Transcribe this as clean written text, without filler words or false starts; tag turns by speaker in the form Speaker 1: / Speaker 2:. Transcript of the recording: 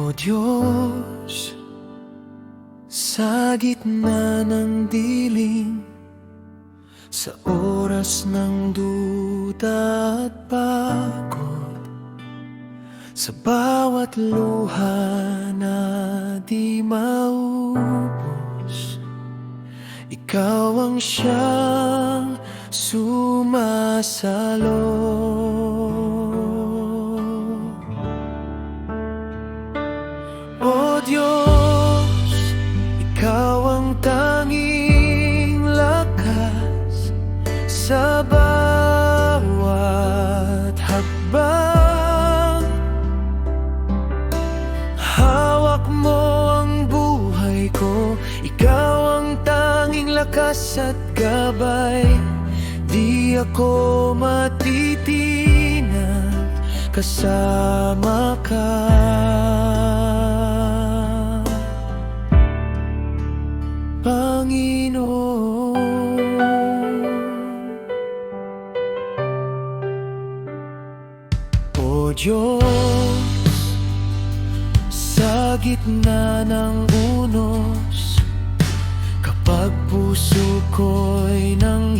Speaker 1: O Diyos, sa gitna ng dilim, sa oras ng duda at pagod, sa bawat luha na di maubos, ikaw ang siyang sumasalo. O Diyos, ikaw ang tanging lakas sa bawat hakbang. Hawak mo ang buhay ko, ikaw ang tanging lakas at gabay. Di ako matitinag, kasama ka. Panginoon, O Diyos, sa gitna ng unos, kapag puso ko'y nang